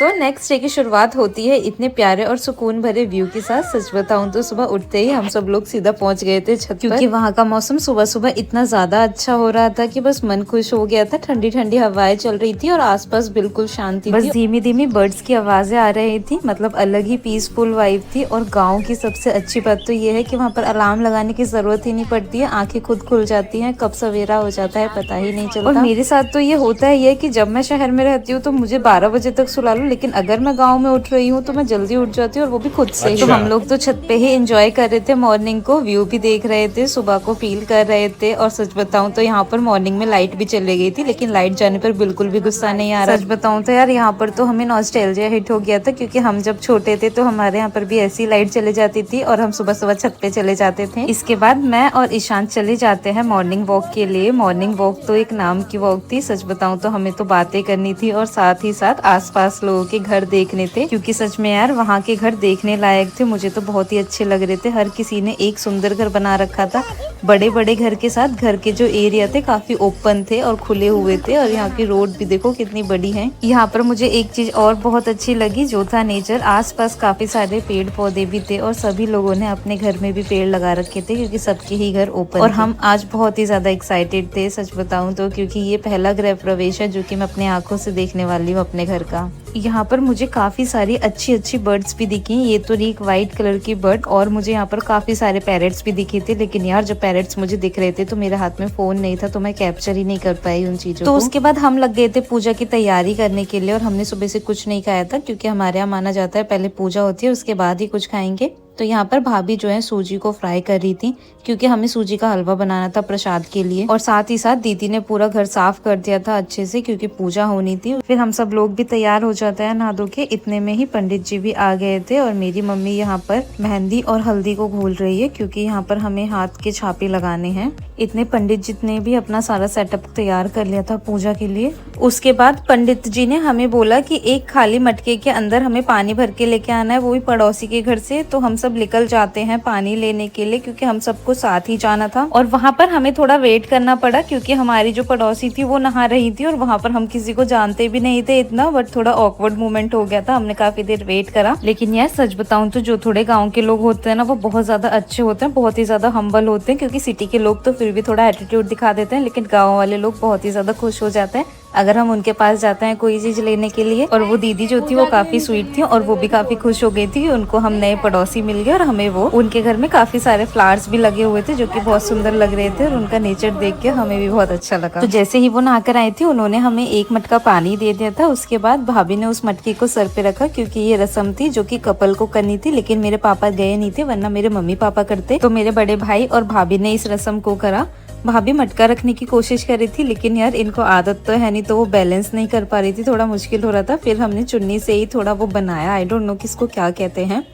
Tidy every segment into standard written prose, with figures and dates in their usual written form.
दोस्तों next day की शुरुआत होती है इतने प्यारे और सुकून भरे व्यू के साथ। सच बताऊं तो सुबह उठते ही हम सब लोग सीधा पहुंच गए थे छत पर, क्योंकि वहां का मौसम सुबह सुबह इतना ज्यादा अच्छा हो रहा था कि बस मन खुश हो गया था। ठंडी ठंडी हवाएं चल रही थी और आसपास बिल्कुल शांति, बस धीमी धीमी बर्ड्स की आवाजें आ रही थी। मतलब अलग ही पीसफुल वाइब थी। और गाँव की सबसे अच्छी बात तो ये है कि वहाँ पर अलार्म लगाने की जरूरत ही नहीं पड़ती है, आंखें खुद खुल जाती है, कब सवेरा हो जाता है पता ही नहीं चलता। और मेरे साथ तो ये होता है ये कि जब मैं शहर में रहती हूँ तो मुझे 12 बजे तक सुला लो, लेकिन अगर मैं गांव में उठ रही हूँ तो मैं जल्दी उठ जाती हूँ और वो भी खुद से। तो हम लोग तो छत पे ही एंजॉय कर रहे थे मॉर्निंग को, व्यू भी देख रहे थे, सुबह को फील कर रहे थे। और सच बताऊं तो यहाँ पर मॉर्निंग में लाइट भी चली गई थी, लेकिन लाइट जाने पर बिल्कुल भी गुस्सा नहीं आ रहा। सच बताऊं तो यार यहाँ पर तो हमें नॉस्टैल्जिया हिट हो गया था, क्योंकि हम जब छोटे थे तो हमारे यहाँ पर भी ऐसी लाइट चली जाती थी और हम सुबह सुबह छत पे चले जाते थे। इसके बाद मैं और ईशान चले जाते हैं मॉर्निंग वॉक के लिए। मॉर्निंग वॉक तो एक नाम की वॉक थी। सच बताऊं तो हमें तो बातें करनी थी और साथ ही साथ आसपास लोगों के घर देखने थे, क्योंकि सच में यार वहाँ के घर देखने लायक थे। मुझे तो बहुत ही अच्छे लग रहे थे। हर किसी ने एक सुंदर घर बना रखा था, बड़े बड़े घर के साथ। घर के जो एरिया थे काफी ओपन थे और खुले हुए थे। और यहाँ की रोड भी देखो कितनी बड़ी है। यहाँ पर मुझे एक चीज और बहुत अच्छी लगी, जो था नेचर। आसपास काफी सारे पेड़ पौधे भी थे और सभी लोगों ने अपने घर में भी पेड़ लगा रखे थे, क्योंकि सबके ही घर ओपन। और हम आज बहुत ही ज्यादा एक्साइटेड थे सच बताऊं तो, क्योंकि ये पहला गृह प्रवेश है जो कि मैं अपने आंखों से देखने वाली हूँ अपने घर का। यहाँ पर मुझे काफी सारी अच्छी अच्छी बर्ड्स भी दिखी। ये तो एक व्हाइट कलर की बर्ड, और मुझे यहाँ पर काफी सारे पैरेट्स भी दिखे थे। लेकिन यार जब पैरेट्स मुझे दिख रहे थे तो मेरे हाथ में फोन नहीं था, तो मैं कैप्चर ही नहीं कर पाई उन चीजों को। तो उसके बाद हम लग गए थे पूजा की तैयारी करने के लिए, और हमने सुबह से कुछ नहीं खाया था, क्योंकि हमारे यहाँ माना जाता है पहले पूजा होती है उसके बाद ही कुछ खाएंगे। तो यहाँ पर भाभी जो है सूजी को फ्राई कर रही थी, क्योंकि हमें सूजी का हलवा बनाना था प्रसाद के लिए। और साथ ही साथ दीदी ने पूरा घर साफ कर दिया था अच्छे से, क्योंकि पूजा होनी थी। फिर हम सब लोग भी तैयार हो जाते हैं नहा धो के। इतने में ही पंडित जी भी आ गए थे, और मेरी मम्मी यहाँ पर मेहंदी और हल्दी को घोल रही है, क्योंकि यहाँ पर हमें हाथ के छापे लगाने हैं। इतने पंडित जी ने भी अपना सारा सेटअप तैयार कर लिया था पूजा के लिए। उसके बाद पंडित जी ने हमें बोला कि एक खाली मटके के अंदर हमें पानी भर के लेके आना है, वो भी पड़ोसी के घर से। तो हम सब निकल जाते हैं पानी लेने के लिए, क्योंकि हम सबको साथ ही जाना था। और वहाँ पर हमें थोड़ा वेट करना पड़ा, क्योंकि हमारी जो पड़ोसी थी वो नहा रही थी, और वहाँ पर हम किसी को जानते भी नहीं थे इतना। बट थोड़ा ऑकवर्ड मोमेंट हो गया था, हमने काफी देर वेट करा। लेकिन यार सच बताऊं तो जो थोड़े गाँव के लोग होते हैं ना, वो बहुत ज्यादा अच्छे होते हैं, बहुत ही ज्यादा हम्बल होते हैं। क्योंकि सिटी के लोग तो फिर भी थोड़ा एटीट्यूड दिखा देते हैं, लेकिन गाँव वाले लोग बहुत ही ज्यादा खुश हो जाते हैं अगर हम उनके पास जाते हैं कोई चीज लेने के लिए। और वो दीदी जो थी वो काफी स्वीट थी, और वो भी काफी खुश हो गई थी। उनको हम नए पड़ोसी मिल गए, और हमें वो उनके घर में काफी सारे फ्लावर्स भी लगे हुए थे, जो कि बहुत सुंदर लग रहे थे। और उनका नेचर देख के हमें भी बहुत अच्छा लगा। तो जैसे ही वो नहाकर आई थी, उन्होंने हमें एक मटका पानी दे दिया था। उसके बाद भाभी ने उस मटके को सर पे रखा, क्योंकि ये रस्म थी जो कि कपल को करनी थी। लेकिन मेरे पापा गए नहीं थे, वरना मेरे मम्मी पापा करते। तो मेरे बड़े भाई और भाभी ने इस रस्म को करा। भाभी मटका रखने की कोशिश कर रही थी, लेकिन यार इनको आदत तो है नहीं, तो वो बैलेंस नहीं कर पा रही थी, थोड़ा मुश्किल हो रहा था। फिर हमने चुन्नी से ही थोड़ा वो बनाया, आई डोंट नो किसको क्या कहते हैं।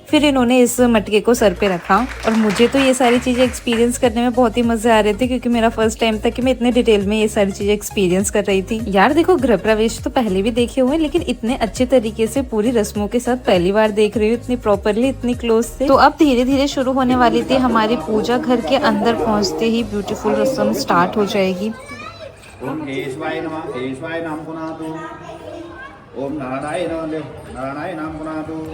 फिर इन्होंने इस मटके को सर पे रखा। और मुझे तो ये सारी चीजें एक्सपीरियंस करने में बहुत ही मजे आ रहे थे, क्योंकि मेरा फर्स्ट टाइम था कि मैं इतने डिटेल में ये सारी चीजें एक्सपीरियंस कर रही थी। यार देखो गृह प्रवेश तो पहले भी देखे हुए, लेकिन इतने अच्छे तरीके से पूरी रस्मों के साथ पहली बार देख रही हूँ, इतनी प्रॉपरली, इतनी क्लोज से। तो अब धीरे धीरे शुरू होने वाली थी हमारी पूजा। घर के अंदर पहुँचते ही ब्यूटीफुल रस्म स्टार्ट हो जाएगी। ओम केशवाय नमः, केशवाय नाम पुनातु। ओम नारायण नमः, नारायण नाम पुनातु।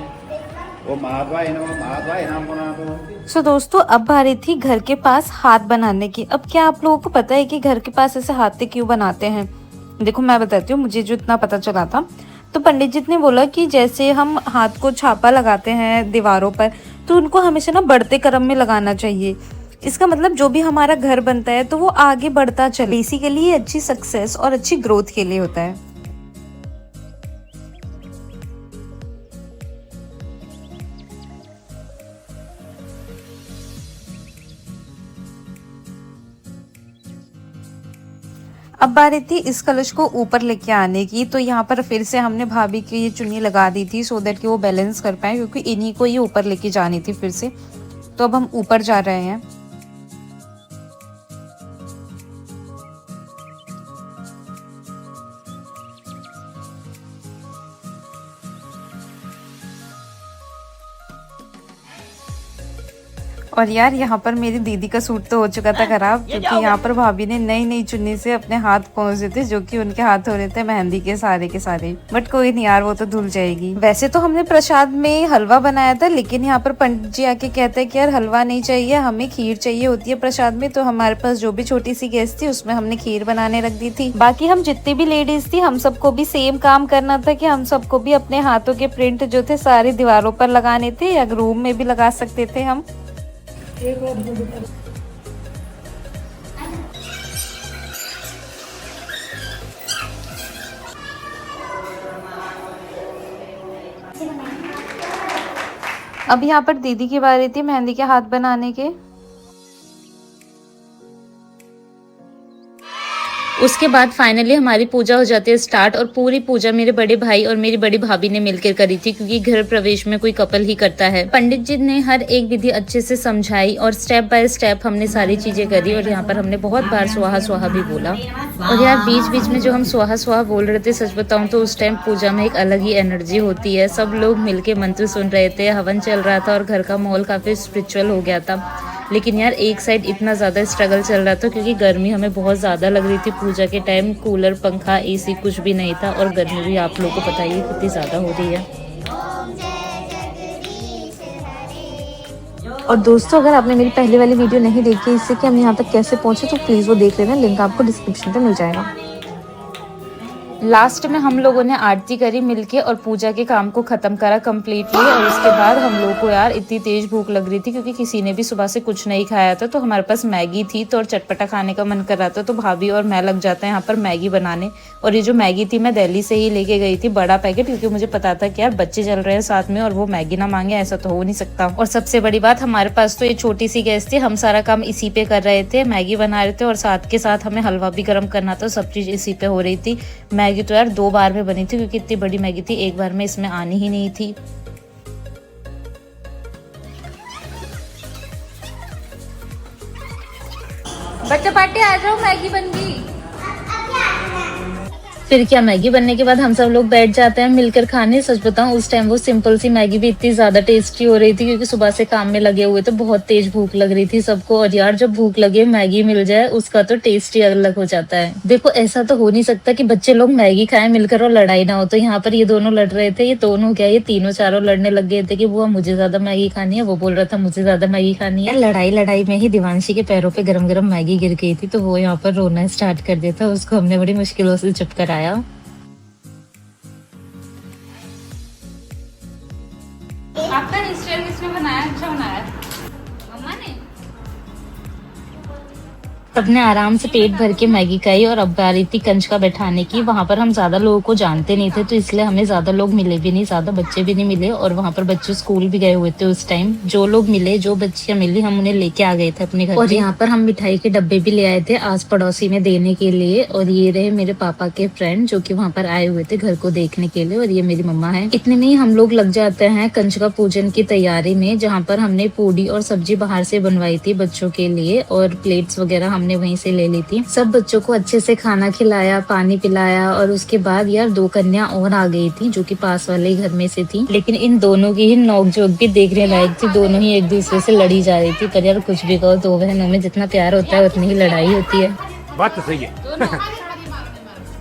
ओम माधवाय नमः, माधवाय नाम पुनातु। सो दोस्तों अब बारी थी घर के पास हाथ बनाने की। अब क्या आप लोगों को पता है कि घर के पास ऐसे हाथ क्यों बनाते हैं? देखो मैं बताती हूँ, मुझे जो इतना पता चला था। तो पंडित जी ने बोला कि जैसे हम हाथ को छापा लगाते हैं दीवारों पर, तो उनको हमेशा ना बढ़ते क्रम में लगाना चाहिए। इसका मतलब जो भी हमारा घर बनता है तो वो आगे बढ़ता चले। बेसिकली ये अच्छी सक्सेस और अच्छी ग्रोथ के लिए होता है। अब बारी थी इस कलश को ऊपर लेके आने की। तो यहाँ पर फिर से हमने भाभी की ये चुन्नी लगा दी थी, सो दैट कि वो बैलेंस कर पाए, क्योंकि इन्हीं को ये ऊपर लेके जानी थी फिर से। तो अब हम ऊपर जा रहे हैं। और यार यहाँ पर मेरी दीदी का सूट तो हो चुका था खराब, क्योंकि यहाँ पर भाभी ने नई नई चुन्नी से अपने हाथ पहुँचे थे, जो कि उनके हाथ हो रहे थे मेहंदी के सारे। बट कोई नहीं यार, वो तो धुल जाएगी। वैसे तो हमने प्रसाद में हलवा बनाया था, लेकिन यहाँ पर पंडित जी आके कहते हैं कि यार हलवा नहीं चाहिए, हमें खीर चाहिए होती है प्रसाद में। तो हमारे पास जो भी छोटी सी गैस थी उसमें हमने खीर बनाने रख दी थी। बाकी हम जितनी भी लेडीज थी, हम सबको भी सेम काम करना था कि हम सबको भी अपने हाथों के प्रिंट जो थे सारी दीवारों पर लगाने थे, या रूम में भी लगा सकते थे हम। अब यहाँ पर दीदी की बारी थी मेहंदी के हाथ बनाने के। उसके बाद फाइनली हमारी पूजा हो जाती है स्टार्ट, और पूरी पूजा मेरे बड़े भाई और मेरी बड़ी भाभी ने मिलकर करी थी, क्योंकि घर प्रवेश में कोई कपल ही करता है। पंडित जी ने हर एक विधि अच्छे से समझाई और स्टेप बाय स्टेप हमने सारी चीजें करी। और यहाँ पर हमने बहुत बार स्वाहा स्वाहा भी बोला। और यार बीच बीच में जो हम स्वाहा स्वाहा बोल रहे थे, सच बताऊं तो उस टाइम पूजा में एक अलग ही एनर्जी होती है। सब लोग मिलके मंत्र सुन रहे थे, हवन चल रहा था और घर का माहौल काफी स्पिरिचुअल हो गया था। लेकिन यार एक साइड इतना ज़्यादा स्ट्रगल चल रहा था, क्योंकि गर्मी हमें बहुत ज़्यादा लग रही थी। पूजा के टाइम कूलर, पंखा, एसी कुछ भी नहीं था, और गर्मी भी आप लोगों को पता ही है कितनी ज़्यादा हो रही है। और दोस्तों, अगर आपने मेरी पहले वाली वीडियो नहीं देखी इससे कि हम यहाँ तक कैसे पहुँचे, तो प्लीज़ वो देख लेना, लिंक आपको डिस्क्रिप्शन पे मिल जाएगा। लास्ट में हम लोगों ने आरती करी मिलके और पूजा के काम को खत्म करा कम्प्लीटली। और उसके बाद हम लोग को यार इतनी तेज भूख लग रही थी, क्योंकि किसी ने भी सुबह से कुछ नहीं खाया था। तो हमारे पास मैगी थी, तो और चटपटा खाने का मन कर रहा था, तो भाभी और मैं लग जाते हैं यहाँ पर मैगी बनाने। और ये जो मैगी थी मैं दिल्ली से ही लेके गई थी, बड़ा पैकेट, क्योंकि मुझे पता था कि यार बच्चे चल रहे हैं साथ में और वो मैगी ना मांगे, ऐसा तो हो नहीं सकता। और सबसे बड़ी बात, हमारे पास तो ये छोटी सी गैस थी, हम सारा काम इसी पे कर रहे थे, मैगी बना रहे थे और साथ के साथ हमें हलवा भी गर्म करना था। सब चीज इसी पे हो रही थी। मैगी तो यार 2 बार में बनी थी, क्योंकि इतनी बड़ी मैगी थी, एक बार में इसमें आनी ही नहीं थी। बच्चा पार्टी आ जाओ, मैगी बन गई। फिर क्या, मैगी बनने के बाद हम सब लोग बैठ जाते हैं मिलकर खाने। सच बताऊं उस टाइम वो सिंपल सी मैगी भी इतनी ज्यादा टेस्टी हो रही थी, क्योंकि सुबह से काम में लगे हुए तो बहुत तेज भूख लग रही थी सबको। और यार जब भूख लगे मैगी मिल जाए, उसका तो टेस्ट ही अलग हो जाता है। देखो ऐसा तो हो नहीं सकता कि बच्चे लोग मैगी खाएं मिलकर और लड़ाई ना हो। तो यहाँ पर ये दोनों लड़ रहे थे, ये दोनों क्या, ये तीनों चारों लड़ने लग गए थे कि बुआ मुझे ज्यादा मैगी खानी है, वो बोल रहा था मुझे ज्यादा मैगी खानी है। लड़ाई में ही दिवांशी के पैरों पे गरम गरम मैगी गिर गई थी, तो वो यहाँ पर रोना स्टार्ट कर दिया था। उसको हमने बड़ी मुश्किलों से चुप कराया। आपका इंस्टेंट किसने बनाया? अच्छा बनाया, मम्मा ने। सबने आराम से पेट भर के मैगी खाई। और अब बारी थी कंचका बैठाने की। वहाँ पर हम ज्यादा लोगों को जानते नहीं थे, तो इसलिए हमें ज्यादा लोग मिले भी नहीं, ज्यादा बच्चे भी नहीं मिले। और वहाँ पर बच्चे स्कूल भी गए हुए थे उस टाइम। जो लोग मिले, जो बच्चियां मिली, हम उन्हें लेके आ गए थे अपने घर। और यहाँ पर हम मिठाई के डब्बे भी ले आए थे आस पड़ोसी में देने के लिए। और ये रहे मेरे पापा के फ्रेंड, जो की वहाँ पर आए हुए थे घर को देखने के लिए। और ये मेरी मम्मा है। इतने में ही हम लोग लग जाते हैं कंचका पूजन की तैयारी में, जहाँ पर हमने पूड़ी और सब्जी बाहर से बनवाई थी बच्चों के लिए, और प्लेट्स वगैरह हमने वहीं से ले ली थी। सब बच्चों को अच्छे से खाना खिलाया, पानी पिलाया। और उसके बाद यार 2 कन्या और आ गई थी, जो कि पास वाले घर में से थी। लेकिन इन दोनों की ही नोकझोंक भी देखने लायक थी। दोनों ही एक दूसरे से लड़ी जा रही थी। पर यार कुछ भी कहो, 2 बहनों में जितना प्यार होता है उतनी ही लड़ाई होती है। बात तो सही है।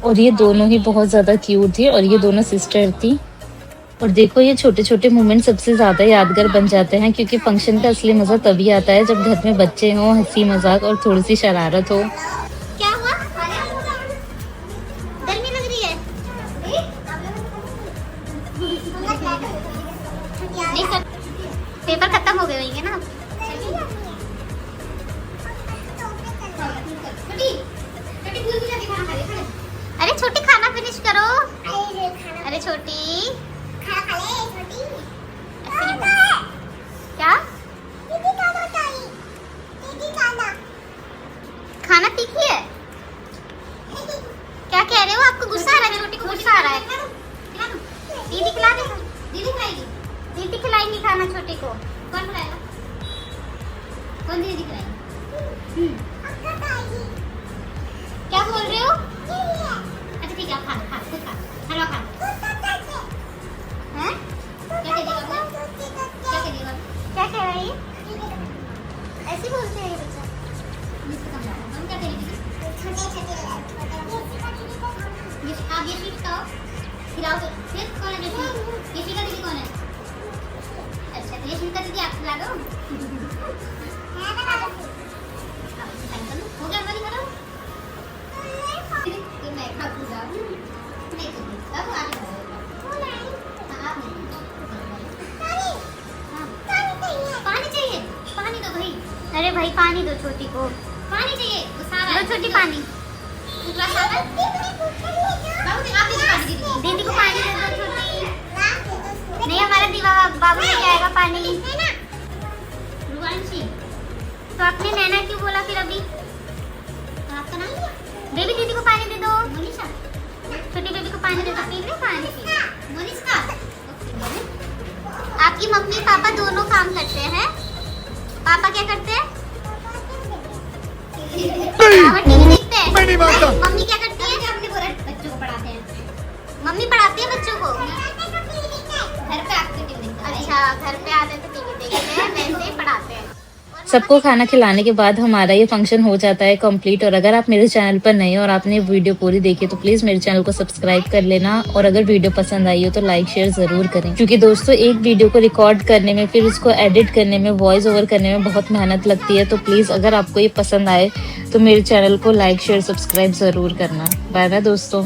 और ये दोनों ही बहुत ज्यादा क्यूट थी, और ये दोनों सिस्टर थी। और देखो ये छोटे छोटे मोमेंट सबसे ज्यादा यादगार बन जाते हैं, क्योंकि फंक्शन का असली मजा तभी आता है जब घर में बच्चे हों, हंसी मजाक और थोड़ी सी शरारत हो। क्या हुआ? गर्मी लग रही है? नहीं सर, पेपर खत्म हो गए होंगे ना। अरे छोटी खाना फिनिश करो। अरे छोटी क्या खाना तीखी है? क्या कह रहे हो? आपको गुस्सा आ रहा है? छोटी को गुस्सा आ रहा है? दीदी खिला दे। दीदी खाएगी? दीदी खिलाएंगी खाना छोटी को? कौन खिलाएगा? कौन दीदी खिलाएगी? क्या बोल रहे हो? अच्छा ठीक है, खा खा खुद खा, हलवा खा। हैं? क्या कह देगा? क्या कह देगा? क्या कह रही है? ऐसे बोलते हैं ये बच्चा। मुझसे कम लाओ। हम क्या करेंगे? आप ये शीट खाओ, खिलाओ तो। फिर कौन है जो ये शीट का दीदी कौन है? अच्छा, तो ये शीट का दीदी आप खिला दो। हो गया वाली करो। ये मैं खा पूरा। नहीं तो अब आगे बढ़ो। हाँ, आप नहीं। पानी चाहिए? पानी दो भाई। अरे भाई पानी दो छोटी को। पानी चाहिए? वो सारा दो छोटी पानी। दूसरा सारा? बाबू दे, आप दीजिए पानी दीदी। दीदी को पानी दे दो छोटी। नहीं हमारा दीवा बाबू लेके आएगा पानी। रुवांशी, तो आपने नैना क्यों बोला फिर अभी? आपका नाम? बेबी दीदी को पानी दे दो। मोनिशा, छोटी बेबी को पानी दे दो। पी लो पानी। मोनिशा, आपकी मम्मी पापा दोनों काम करते हैं। पापा क्या करते हैं? पापा टीवी देखते हैं। मम्मी क्या करती है? आपने बोला बच्चों को पढ़ाते हैं। मम्मी पढ़ाती है बच्चों को? घर पे आके टीवी देखते हैं। अच्छा, घर पे आते तो टीवी देखते हैं, वैसे ही पढ़ाते हैं। सबको खाना खिलाने के बाद हमारा ये फंक्शन हो जाता है कंप्लीट। और अगर आप मेरे चैनल पर नए हो और आपने वीडियो पूरी देखी तो प्लीज मेरे चैनल को सब्सक्राइब कर लेना। और अगर वीडियो पसंद आई हो तो लाइक शेयर जरूर करें, क्योंकि दोस्तों एक वीडियो को रिकॉर्ड करने में, फिर उसको एडिट करने में, वॉइस ओवर करने में बहुत मेहनत लगती है। तो प्लीज अगर आपको ये पसंद आए तो मेरे चैनल को लाइक शेयर सब्सक्राइब जरूर करना। बाय बाय दोस्तों।